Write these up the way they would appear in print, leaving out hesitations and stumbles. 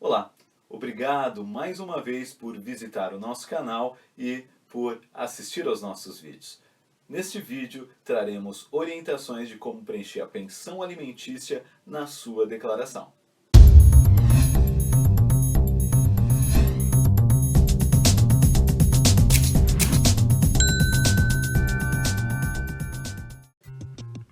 Olá, obrigado mais uma vez por visitar o nosso canal e por assistir aos nossos vídeos. Neste vídeo traremos orientações de como preencher a pensão alimentícia na sua declaração.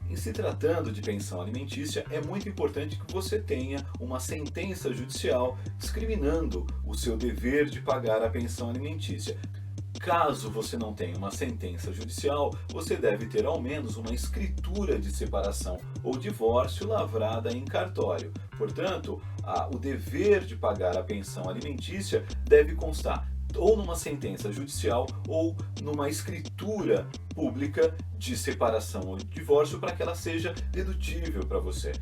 Em se tratando de pensão alimentícia, é muito importante que você tenha uma sentença judicial discriminando o seu dever de pagar a pensão alimentícia. Caso você não tenha uma sentença judicial, você deve ter ao menos uma escritura de separação ou divórcio lavrada em cartório. Portanto, o dever de pagar a pensão alimentícia deve constar ou numa sentença judicial ou numa escritura pública de separação ou de divórcio para que ela seja dedutível para você.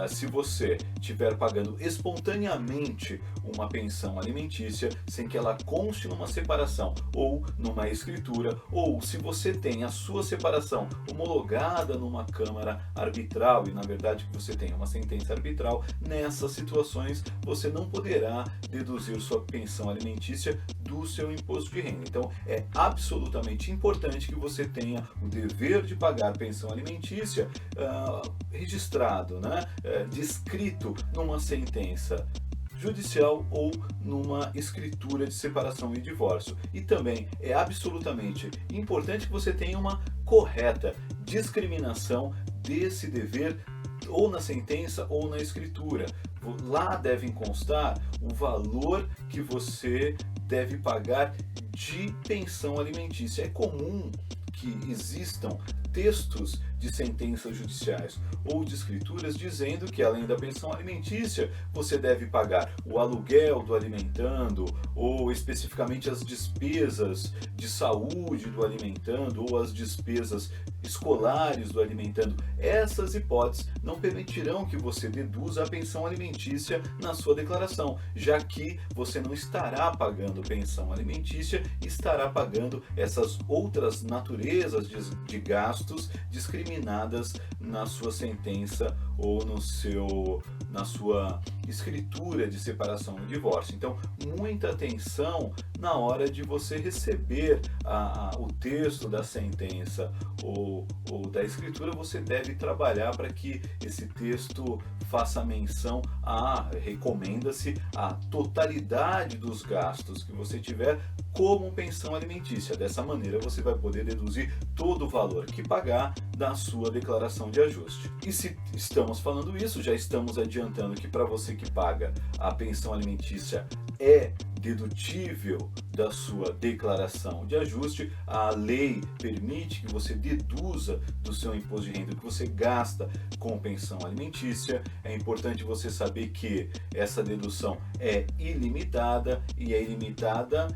Se você estiver pagando espontaneamente uma pensão alimentícia sem que ela conste numa separação ou numa escritura, ou se você tem a sua separação homologada numa câmara arbitral e na verdade você tem uma sentença arbitral, nessas situações você não poderá deduzir sua pensão alimentícia do seu imposto de renda. Então é absolutamente importante que você tenha o dever de pagar pensão alimentícia registrado, descrito numa sentença judicial ou numa escritura de separação e divórcio. E também é absolutamente importante que você tenha uma correta discriminação desse dever ou na sentença ou na escritura. Lá devem constar o valor que você deve pagar de pensão alimentícia. É comum que existam textos de sentenças judiciais ou de escrituras dizendo que além da pensão alimentícia você deve pagar o aluguel do alimentando ou especificamente as despesas de saúde do alimentando ou as despesas escolares do alimentando. Essas hipóteses não permitirão que você deduza a pensão alimentícia na sua declaração, já que você não estará pagando pensão alimentícia, estará pagando essas outras naturezas de gastos discriminadas na sua sentença ou na sua escritura de separação e divórcio. Então, muita atenção na hora de você receber o texto da sentença ou da escritura. Você deve trabalhar para que esse texto faça menção recomenda-se a totalidade dos gastos que você tiver como pensão alimentícia. Dessa maneira você vai poder deduzir todo o valor que pagar da sua declaração de ajuste. E se estamos falando isso, já estamos adiantando que para você que paga a pensão alimentícia é dedutível da sua declaração de ajuste. A lei permite que você deduza do seu imposto de renda o que você gasta com pensão alimentícia. É importante você saber que essa dedução é ilimitada e é ilimitada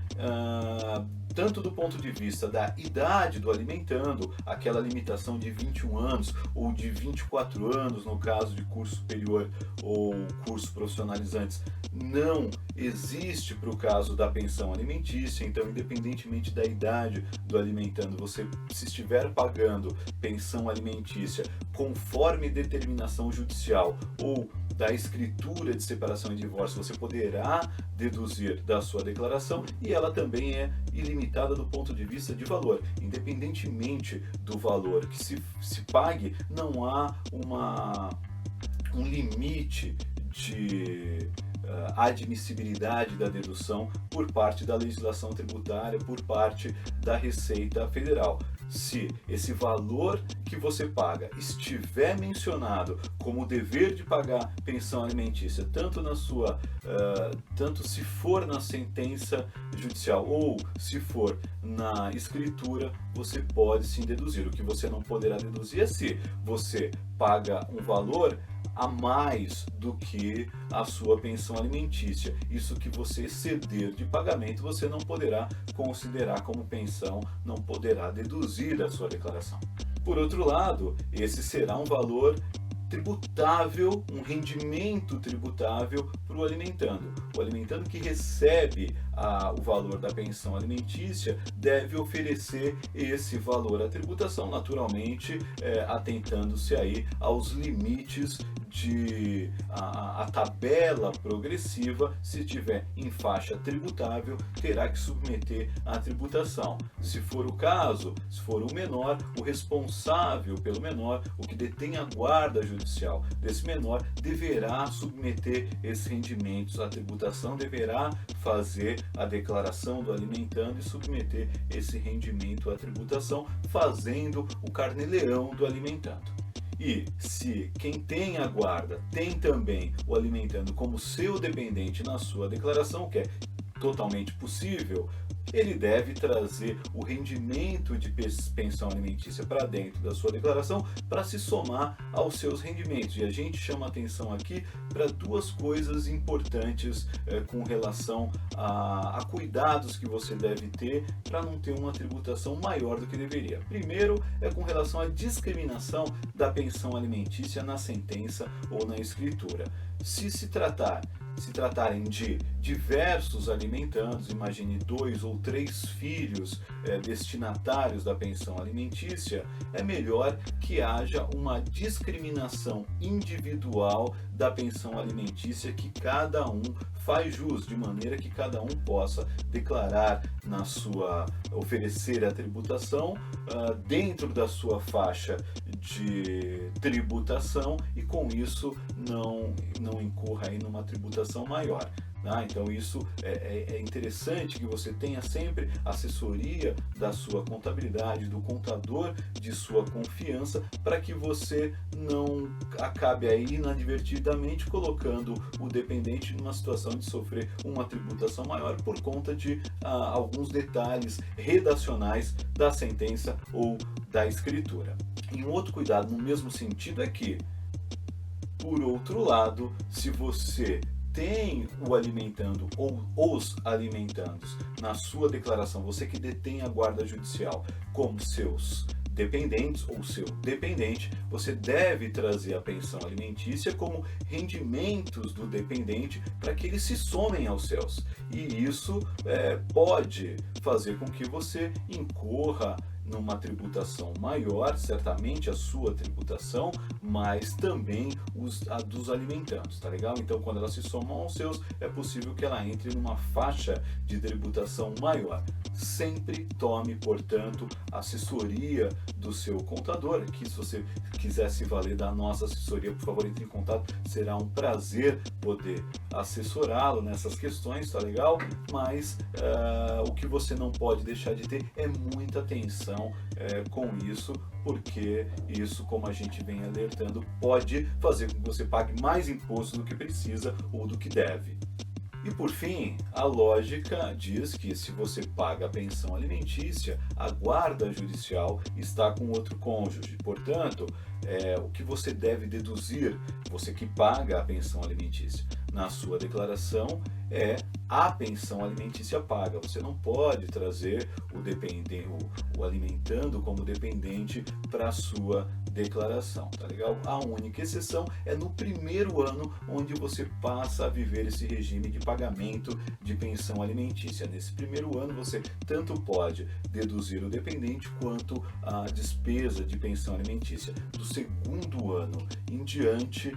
tanto do ponto de vista da idade do alimentando, aquela limitação de 21 anos ou de 24 anos no caso de curso superior ou cursos profissionalizantes, não existe para o caso da pensão alimentícia. Então, independentemente da idade do alimentando, você, se estiver pagando pensão alimentícia conforme determinação judicial ou da escritura de separação e divórcio, você poderá deduzir da sua declaração, e ela também é ilimitada do ponto de vista de valor. Independentemente do valor que se pague, não há um limite de admissibilidade da dedução por parte da legislação tributária, por parte da Receita Federal. Se esse valor que você paga estiver mencionado como dever de pagar pensão alimentícia, tanto se for na sentença judicial ou se for na escritura, você pode sim deduzir. O que você não poderá deduzir é se você paga um valor a mais do que a sua pensão alimentícia. Isso que você exceder de pagamento, você não poderá considerar como pensão, não poderá deduzir da sua declaração. Por outro lado, esse será um valor tributável, um rendimento tributável para o alimentando. O alimentando que recebe o valor da pensão alimentícia deve oferecer esse valor à tributação, naturalmente atentando-se aí aos limites de a tabela progressiva. Se estiver em faixa tributável, terá que submeter à tributação. Se for o caso, se for o menor, o responsável pelo menor, o que detém a guarda judicial desse menor, deverá submeter esses rendimentos à tributação, deverá fazer a declaração do alimentando e submeter esse rendimento à tributação, fazendo o carnê-leão do alimentando. E se quem tem a guarda tem também o alimentando como seu dependente na sua declaração, que é totalmente possível, ele deve trazer o rendimento de pensão alimentícia para dentro da sua declaração para se somar aos seus rendimentos. E a gente chama atenção aqui para duas coisas importantes com relação a cuidados que você deve ter para não ter uma tributação maior do que deveria. Primeiro é com relação à discriminação da pensão alimentícia na sentença ou na escritura. Se tratarem de diversos alimentandos, imagine 2 ou 3 filhos destinatários da pensão alimentícia, é melhor que haja uma discriminação individual da pensão alimentícia que cada um faz jus, de maneira que cada um possa declarar oferecer a tributação dentro da sua faixa de tributação e com isso não incorra aí numa tributação maior. Então isso é interessante que você tenha sempre assessoria da sua contabilidade, do contador de sua confiança, para que você não acabe aí inadvertidamente colocando o dependente numa situação de sofrer uma tributação maior por conta de alguns detalhes redacionais da sentença ou da escritura. E um outro cuidado no mesmo sentido é que, por outro lado, se você tem o alimentando ou os alimentandos na sua declaração, você que detém a guarda judicial como seus dependentes ou seu dependente, você deve trazer a pensão alimentícia como rendimentos do dependente para que eles se somem aos seus. E isso pode fazer com que você incorra numa tributação maior, certamente a sua tributação, mas também a dos alimentandos, tá legal? Então, quando elas se somam aos seus, é possível que ela entre numa faixa de tributação maior. Sempre tome, portanto, assessoria do seu contador, que se você quiser se valer da nossa assessoria, por favor, entre em contato, será um prazer poder assessorá-lo nessas questões, tá legal? Mas o que você não pode deixar de ter é muita atenção com isso, porque isso, como a gente vem alertando, pode fazer com que você pague mais imposto do que precisa ou do que deve. E por fim, a lógica diz que se você paga a pensão alimentícia, a guarda judicial está com outro cônjuge. Portanto, o que você deve deduzir, você que paga a pensão alimentícia, na sua declaração é a pensão alimentícia paga. Você não pode trazer o alimentando como dependente para a sua declaração, tá legal? A única exceção é no primeiro ano, onde você passa a viver esse regime de pagamento de pensão alimentícia. Nesse primeiro ano você tanto pode deduzir o dependente quanto a despesa de pensão alimentícia. Do segundo ano em diante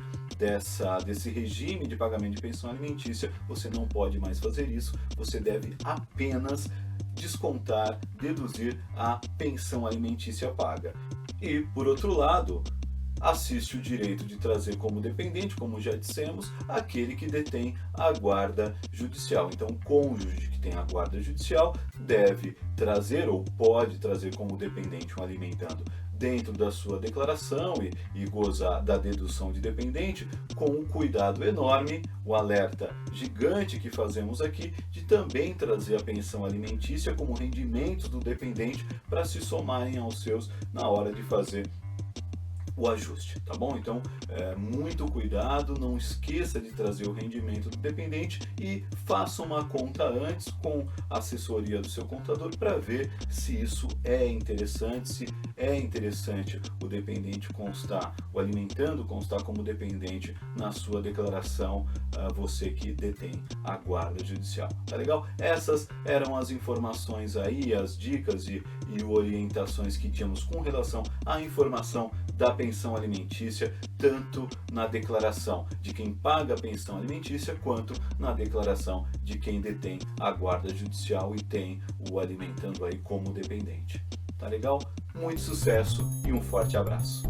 desse regime de pagamento de pensão alimentícia, você não pode mais fazer isso, você deve apenas descontar, deduzir a pensão alimentícia paga. E, por outro lado, assiste o direito de trazer como dependente, como já dissemos, aquele que detém a guarda judicial. Então, o cônjuge que tem a guarda judicial deve trazer ou pode trazer como dependente um alimentando dentro da sua declaração e gozar da dedução de dependente, com um cuidado enorme, o alerta gigante que fazemos aqui, de também trazer a pensão alimentícia como rendimento do dependente para se somarem aos seus na hora de fazer o ajuste, tá bom? Então, muito cuidado, não esqueça de trazer o rendimento do dependente e faça uma conta antes com a assessoria do seu contador para ver se isso é interessante, se é interessante o dependente constar, o alimentando constar como dependente na sua declaração, você que detém a guarda judicial. Tá legal? Essas eram as informações aí, as dicas e orientações que tínhamos com relação à informação da pensão alimentícia, tanto na declaração de quem paga a pensão alimentícia, quanto na declaração de quem detém a guarda judicial e tem o alimentando aí como dependente. Tá legal? Muito sucesso e um forte abraço!